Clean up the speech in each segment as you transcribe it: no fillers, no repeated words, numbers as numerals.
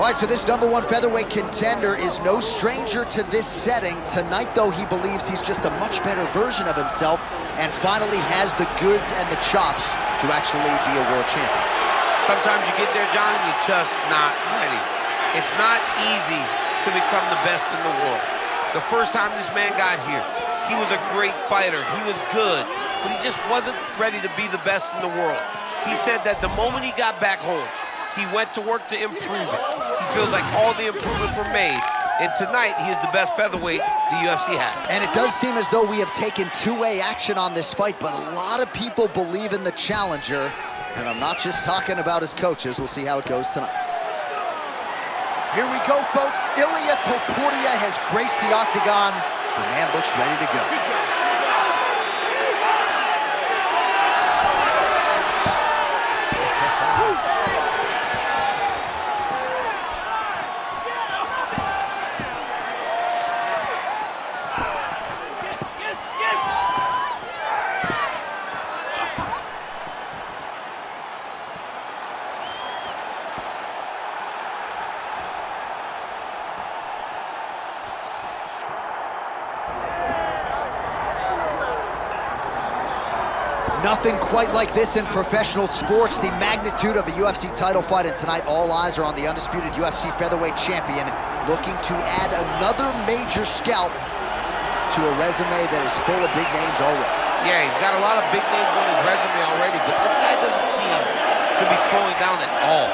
All right, so this #1 featherweight contender is no stranger to this setting. Tonight, though, he believes he's just a much better version of himself and finally has the goods and the chops to actually be a world champion. Sometimes you get there, John, and you're just not ready. It's not easy to become the best in the world. The first time this man got here, he was a great fighter. He was good, but he just wasn't ready to be the best in the world. He said that the moment he got back home, he went to work to improve it. He feels like all the improvements were made. And tonight, he is the best featherweight the UFC has. And it does seem as though we have taken two-way action on this fight, but a lot of people believe in the challenger. And I'm not just talking about his coaches. We'll see how it goes tonight. Here we go, folks. Ilia Topuria has graced the octagon. The man looks ready to go. Good job. Nothing quite like this in professional sports. The magnitude of a UFC title fight, and tonight all eyes are on the undisputed UFC featherweight champion, looking to add another major scalp to a resume that is full of big names already. Yeah, he's got a lot of big names on his resume already, but this guy doesn't seem to be slowing down at all.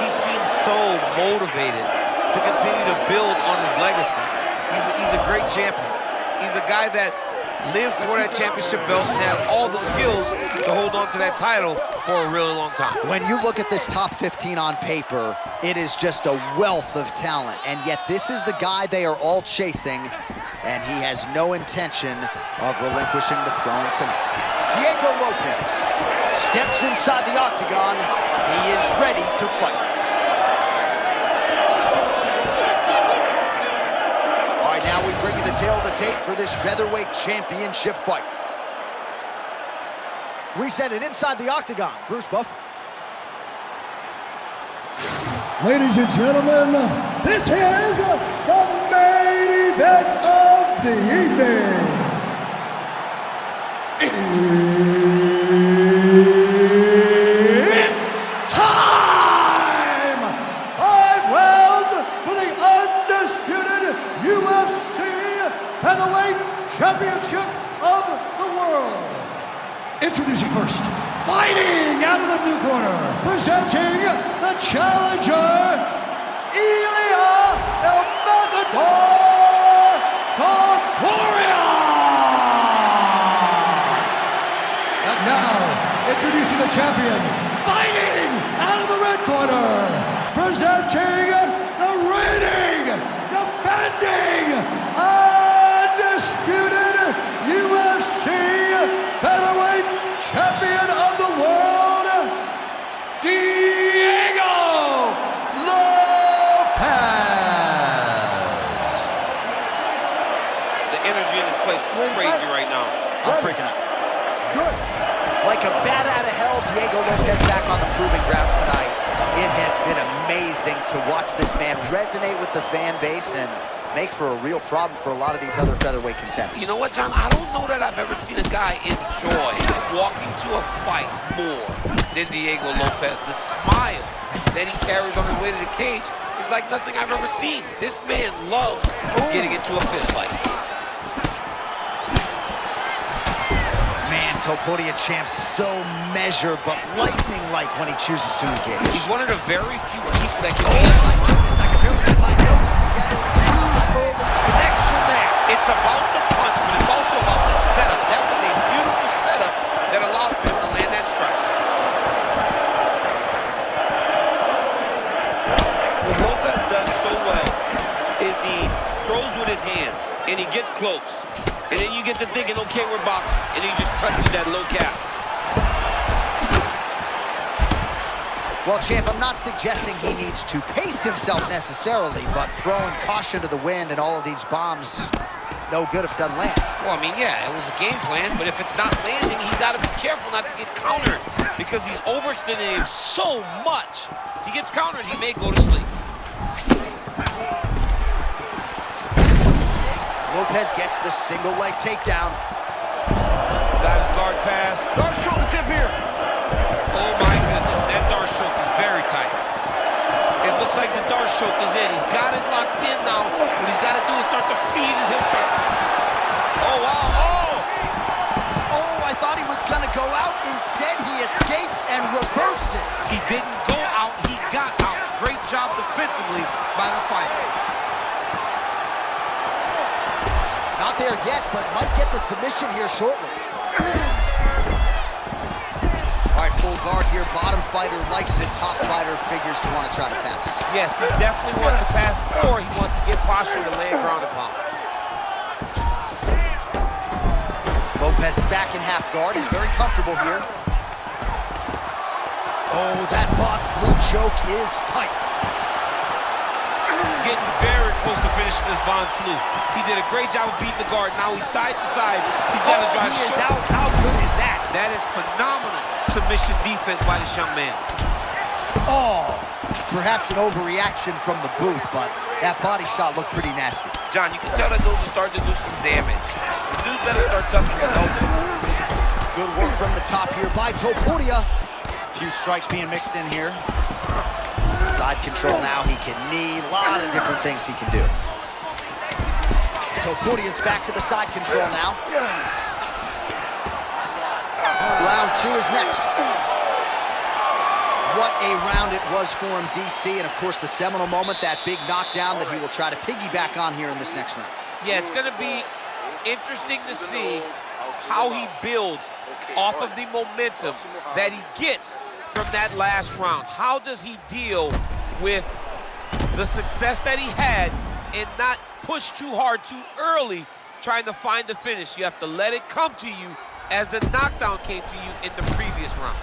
He seems so motivated to continue to build on his legacy. He's a great champion. He's a guy that lived for that championship belt and had all the skills to hold on to that title for a really long time. When you look at this top 15 on paper, it is just a wealth of talent, and yet this is the guy they are all chasing, and he has no intention of relinquishing the throne tonight. Diego Lopes steps inside the octagon. He is ready to fight. Now we bring you the tail of the tape for this featherweight championship fight. We send it inside the octagon. Bruce Buffer. Ladies and gentlemen, this is the main event of the evening. It's time! 5 rounds for the undisputed UFC Featherweight Championship of the world. Introducing first, fighting out of the blue corner, presenting the challenger, Ilia Topuria. And now, introducing the champion, fighting out of the red corner, presenting the reigning, defending, undisputed UFC Featherweight Champion of the world, Diego Lopes. The energy in this place is crazy right now. I'm freaking out. Good. Like a bat out of hell, Diego Lopes back on the proving ground tonight. It has been amazing to watch this man resonate with the fan base and make for a real problem for a lot of these other featherweight contenders. You know what, John? I don't know that I've ever seen a guy enjoy walking to a fight more than Diego Lopes. The smile that he carries on his way to the cage is like nothing I've ever seen. This man loves getting into a fist fight. Man, Topuria champs so measured but lightning-like when he chooses to engage. He's one of the very few people that can Oh my goodness, I can barely get my nose together. Beautiful connection there. It's about the punch, but it's also about the setup. That was a beautiful setup that allows him to land that strike. What Lopes does so well is he throws with his hands, and he gets close. And then you get to thinking, okay, we're boxing, and he just touches that low cap. Well, champ, I'm not suggesting he needs to pace himself necessarily, but throwing caution to the wind and all of these bombs, no good if it doesn't land. Well, I mean, yeah, it was a game plan, but if it's not landing, he's got to be careful not to get countered because he's overextending him so much. If he gets countered, he may go to sleep. Lopes gets the single leg takedown. Got his guard pass. Dark shoulder tip here. Oh my goodness, that Dark choke is very tight. It looks like the Dark choke is in. He's got it locked in now. What he's got to do is start to feed his hip check. Oh wow, Oh, I thought he was gonna go out. Instead, he escapes and reverses. He didn't go out, he got out. Great job defensively by the fighter. Not there yet, but might get the submission here shortly. All right, full guard here. Bottom fighter likes it. Top fighter figures to want to try to pass. Yes, he definitely wants to pass, or he wants to get posture to land ground and pound. Lopes is back in half guard. He's very comfortable here. Oh, that Von Flue choke is tight. Getting very close to finishing this Von Flue. He did a great job of beating the guard. Now he's side to side. He's got to drive he is short. out. How good is that? That is phenomenal submission defense by this young man. Oh, perhaps an overreaction from the booth, but that body shot looked pretty nasty. John, you can tell that those are starting to do some damage. The dude better start tucking his elbow. Good work from the top here by Topuria. A few strikes being mixed in here. Side control now, he can knee, a lot of different things he can do. Topuria's back to the side control now. Round 2 is next. What a round it was for him, DC, and of course the seminal moment, that big knockdown that he will try to piggyback on here in this next round. Yeah, it's going to be interesting to see how he builds off of the momentum that he gets from that last round. How does he deal with the success that he had and not push too hard too early trying to find the finish? You have to let it come to you as the knockdown came to you in the previous round.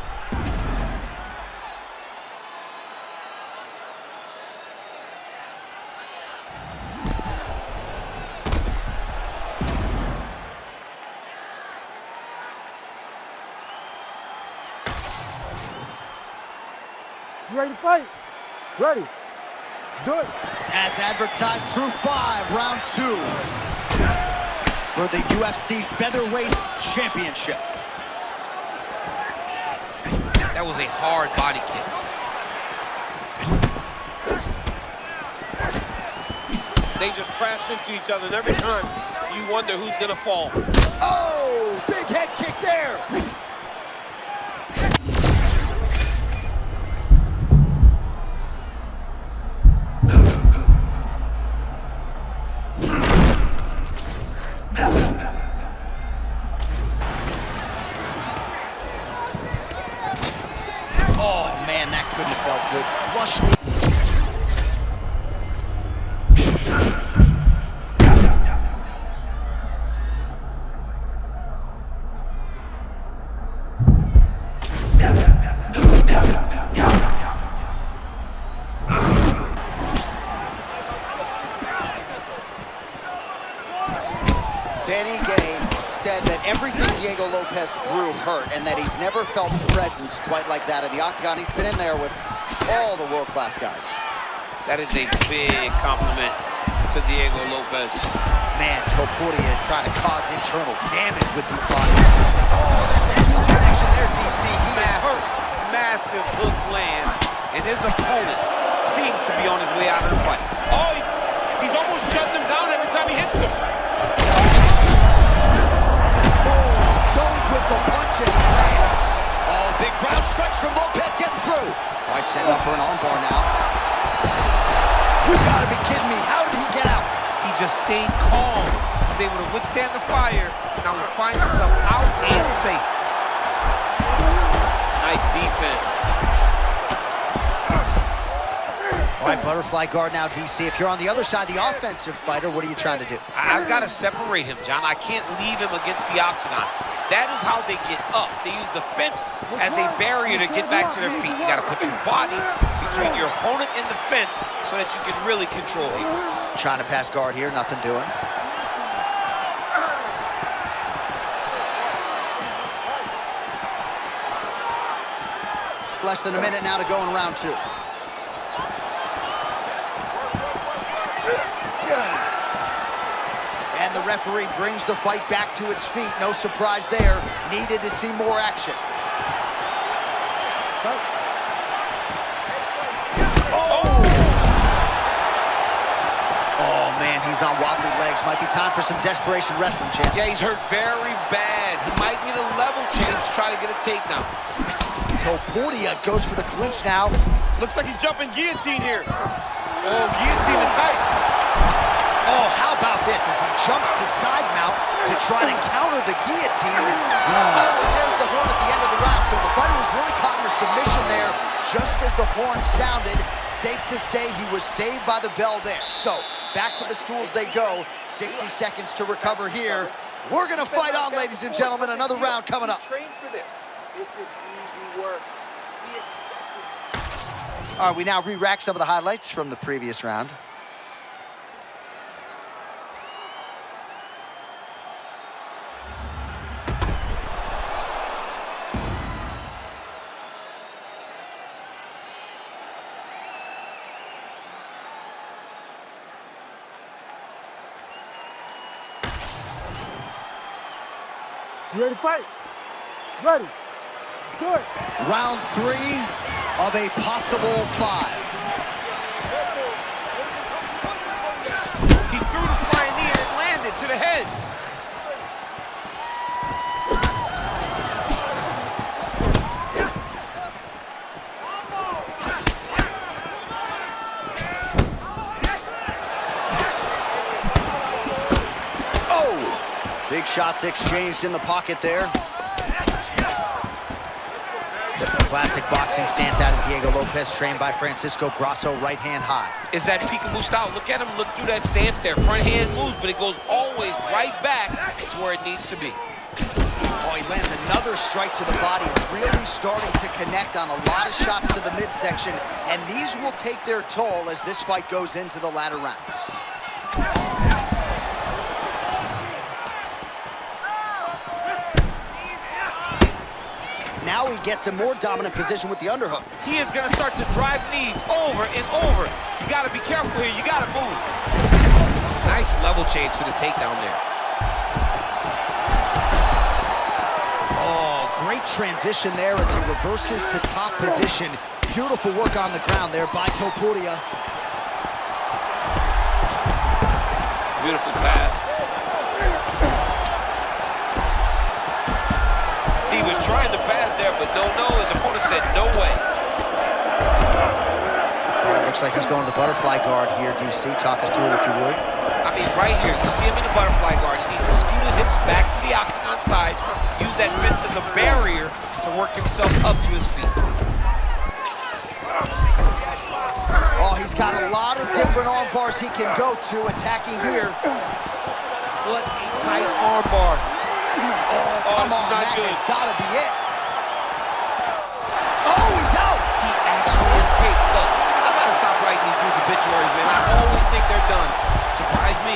You ready to fight? Ready. Let's do it. As advertised through 5, round 2 for the UFC Featherweight Championship. That was a hard body kick. They just crash into each other, and every time you wonder who's gonna fall. Oh, big head kick there. Oh man, that couldn't have felt good. Flush knee. Danny Gay said that everything Diego Lopes threw hurt and that he's never felt presence quite like that in the octagon. He's been in there with all the world-class guys. That is a big compliment to Diego Lopes. Man, Topuria trying to cause internal damage with these bodies. Oh, that's a huge connection there, DC. He is hurt. Massive hook lands, and his opponent seems to be on his way out of the fight. Oh, he's almost shutting him down every time he hits him. With the punch and he lands. Oh, big ground strikes from Lopes getting through. All right, setting up for an armbar now. You gotta be kidding me. How did he get out? He just stayed calm. He's able to withstand the fire. Now he finds himself out and safe. Nice defense. All right, butterfly guard now, DC. If you're on the other side, the offensive fighter, what are you trying to do? I've got to separate him, John. I can't leave him against the octagon. That is how they get up. They use the fence as a barrier to get back to their feet. You got to put your body between your opponent and the fence so that you can really control him. Trying to pass guard here, nothing doing. Less than a minute now to go in round 2. And the referee brings the fight back to its feet. No surprise there. Needed to see more action. Oh, man, he's on wobbly legs. Might be time for some desperation wrestling, champ. Yeah, he's hurt very bad. He might need a level change to try to get a takedown. Topuria goes for the clinch now. Looks like he's jumping guillotine here. Oh, guillotine is tight. Oh, how about this as he jumps to side mount to try to counter the guillotine. Oh, and there's the horn at the end of the round. So the fighter was really caught in a submission there just as the horn sounded. Safe to say he was saved by the bell there. So back to the stools they go. 60 seconds to recover here. We're going to fight on, ladies and gentlemen. Another round coming up. Train for this. This is easy work. We expect. All right, we now re-rack some of the highlights from the previous round. You ready to fight? Ready. Let's do it. Round 3 of a possible 5. He threw the flying knee and it landed to the head. Big shots exchanged in the pocket there. Classic boxing stance out of Diego Lopes, trained by Francisco Grasso, right hand high. Is that peekaboo style? Look at him, look through that stance there. Front hand moves, but it goes always right back to where it needs to be. Oh, he lands another strike to the body, really starting to connect on a lot of shots to the midsection, and these will take their toll as this fight goes into the latter rounds. Now he gets a more dominant position with the underhook. He is going to start to drive knees over and over. You got to be careful here. You got to move. Nice level change to the takedown there. Oh, great transition there as he reverses to top position. Beautiful work on the ground there by Topuria. Beautiful pass. He was trying to pass there, but no. His opponent said no way. All right, looks like he's going to the butterfly guard here, DC. Talk us through it if you would. I mean, right here, you see him in the butterfly guard. He needs to scoot his hips back to the octagon side, use that fence as a barrier to work himself up to his feet. Oh, he's got a lot of different arm bars he can go to, attacking here. What a tight arm bar. Oh, come on, that has got to be it. Oh, he's out. He actually escaped. Look, I got to stop writing these dudes obituaries, man. I always think they're done. Surprise me.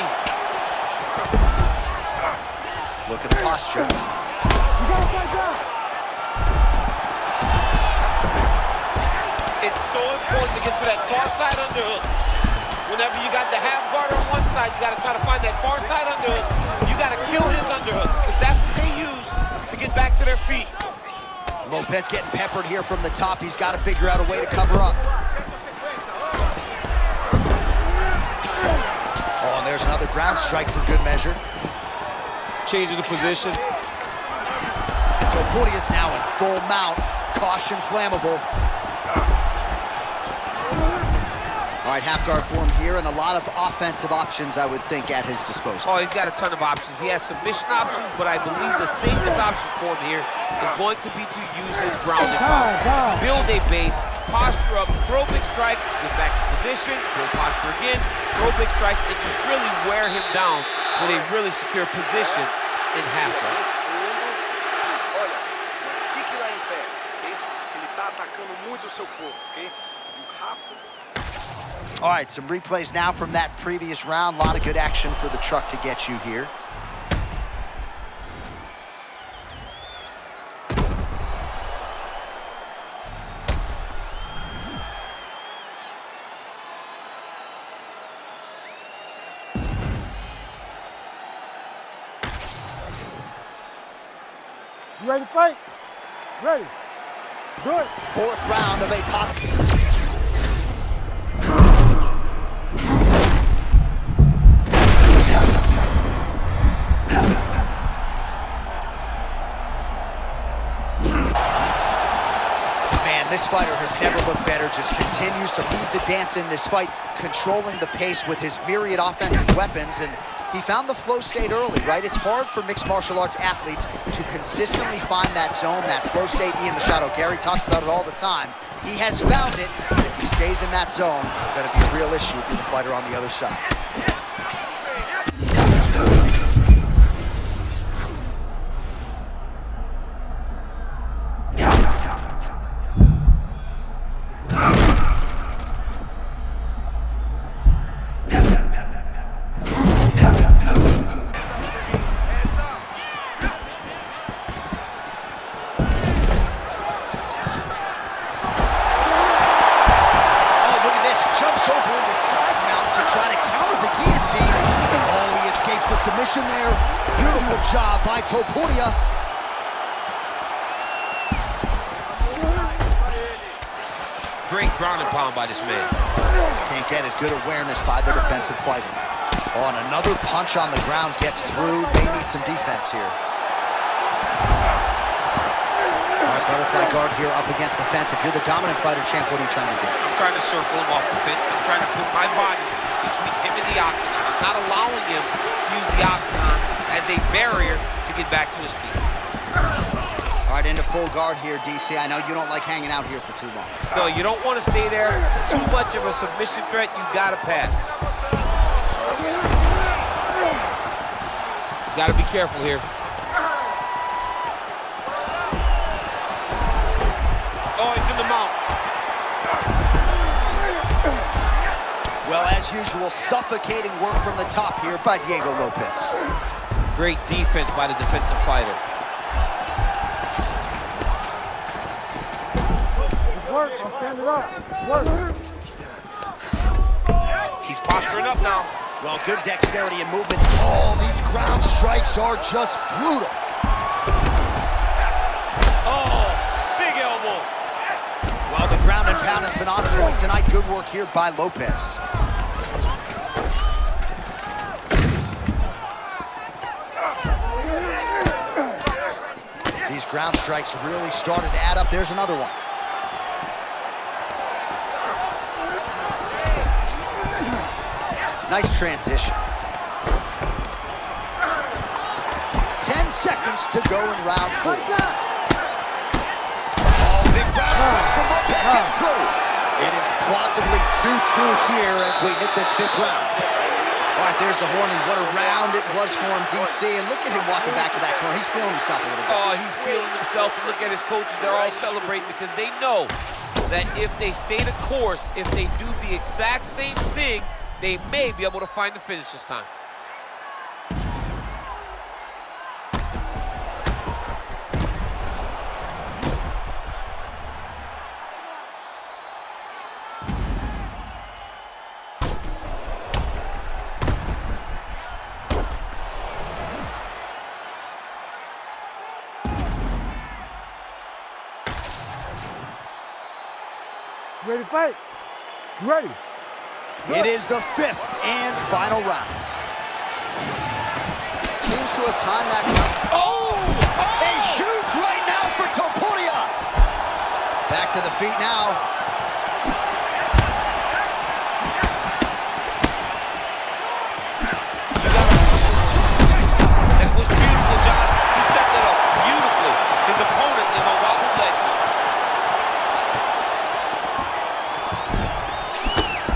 Look at the posture. You gotta fight back. It's so important to get to that far side underhook. Whenever you got the half guard on one side, you got to try to find that far side underhook. You got to kill his underhook, because that's what they use to get back to their feet. Lopes getting peppered here from the top. He's got to figure out a way to cover up. Oh, and there's another ground strike for good measure. Changing the position. Topuria is now in full mount. Caution flammable. All right, half guard form here, and a lot of offensive options, I would think, at his disposal. Oh, he's got a ton of options. He has submission options, but I believe the safest option for him here is going to be to use his grounded power. Build a base, posture up, throw big strikes, get back to position, build posture again, throw big strikes, and just really wear him down with a really secure position in half guard. Olha, fique lá em pé, ok? Ele tá atacando muito o seu corpo, ok? You have to. All right, some replays now from that previous round. A lot of good action for the truck to get you here. You ready to fight? Ready. Do it. Fourth round of a Man, this fighter has never looked better, just continues to lead the dance in this fight, controlling the pace with his myriad offensive weapons, and he found the flow state early, right? It's hard for mixed martial arts athletes to consistently find that zone, that flow state. Ian Machado, Gary talks about it all the time. He has found it, and if he stays in that zone, it's going to be a real issue for the fighter on the other side. Submission there. Beautiful job by Topuria. Great ground and pound by this man. Can't get it. Good awareness by the defensive fighter. Oh, and another punch on the ground gets through. May need some defense here. All right, butterfly guard here up against the fence. If you're the dominant fighter, champ, what are you trying to do? I'm trying to circle him off the fence. I'm trying to put my body between him and the octagon. I'm not allowing him to use the octagon as a barrier to get back to his feet. All right, into full guard here, DC. I know you don't like hanging out here for too long. No, you don't want to stay there. Too much of a submission threat, you gotta pass. He's gotta be careful here. Oh, he's in the mount. Well, as usual, suffocating work from the top here by Diego Lopes. Great defense by the defensive fighter. It's work. I'll stand it up. It's work. He's posturing up now. Well, good dexterity and movement. Oh, these ground strikes are just brutal. Oh, big elbow. Well, the ground and pound has been on point tonight. Good work here by Lopes. These ground strikes really started to add up. There's another one. Nice transition. 10 seconds to go in round 4. Oh, big ground strikes from Lopes get through. It is plausibly 2-2 here as we hit this 5th round. All right, there's the horn, and what a round it was for him, DC. And look at him walking back to that corner. He's feeling himself a little bit. Oh, he's feeling himself. And look at his coaches. They're all celebrating because they know that if they stay the course, if they do the exact same thing, they may be able to find the finish this time. You ready to fight? You ready? It is the 5th and final round. Seems to have timed that. Oh! A huge right now for Topuria. Back to the feet now. That was beautiful, John. He set that up beautifully. His opponent is on wobble leg.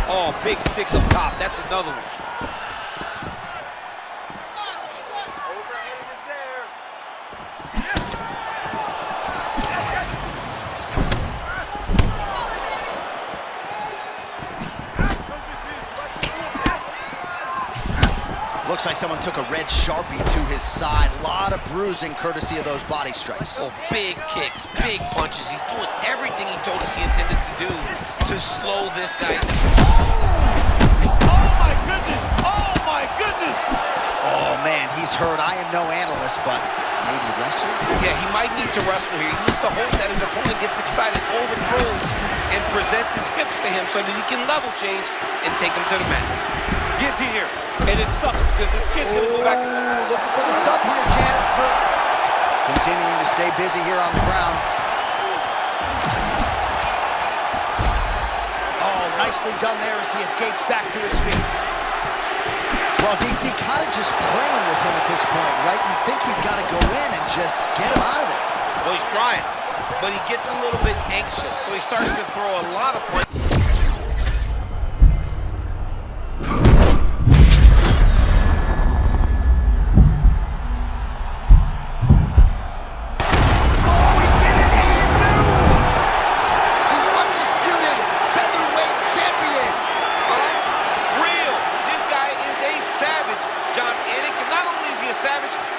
Oh, big stick up top. That's another one. Overhand is there. Looks like someone took a red Sharpie to his side. A lot of bruising courtesy of those body strikes. Oh, big kicks, big punches. He's doing everything he told us he intended to do to slow this guy down. Oh my goodness! Oh my goodness! Oh man, And he's heard, I am no analyst, but maybe wrestle? Yeah, he might need to wrestle here. He needs to hope that his opponent gets excited, overthrows, and presents his hips to him so that he can level change and take him to the mat. Guillotine here. And it sucks because this kid's going to go back. Looking for the sub here, Jan. Continuing to stay busy here on the ground. Oh, nicely done there as he escapes back to his feet. Well, DC kind of just playing with him at this point, right? You think he's got to go in and just get him out of there. Well, he's trying, but he gets a little bit anxious, so he starts to throw a lot of punches.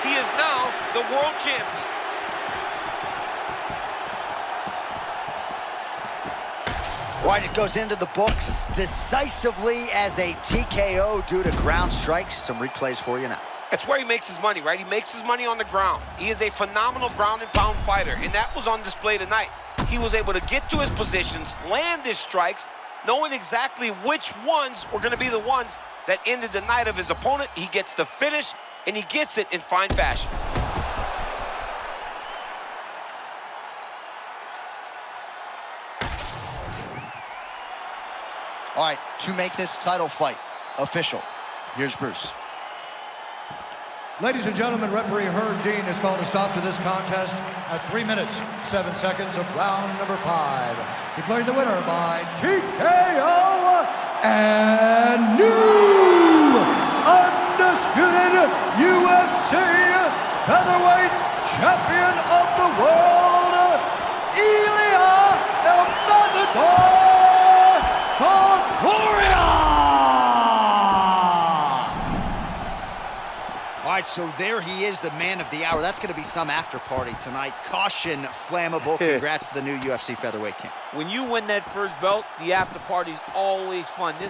He is now the world champion. Right, it goes into the books decisively as a TKO due to ground strikes. Some replays for you now. That's where he makes his money, right? He makes his money on the ground. He is a phenomenal ground and pound fighter, and that was on display tonight. He was able to get to his positions, land his strikes, knowing exactly which ones were going to be the ones that ended the night of his opponent. He gets the finish, and he gets it in fine fashion. All right, to make this title fight official, here's Bruce. Ladies and gentlemen, referee Herb Dean has called a stop to this contest at 3 minutes, 7 seconds of round number 5. Declaring the winner by TKO and new undisputed UFC featherweight champion of the world, Ilia Topuria! All right, so there he is, the man of the hour. That's going to be some after party tonight. Caution, flammable. Congrats to the new UFC featherweight king. When you win that first belt, the after party's always fun.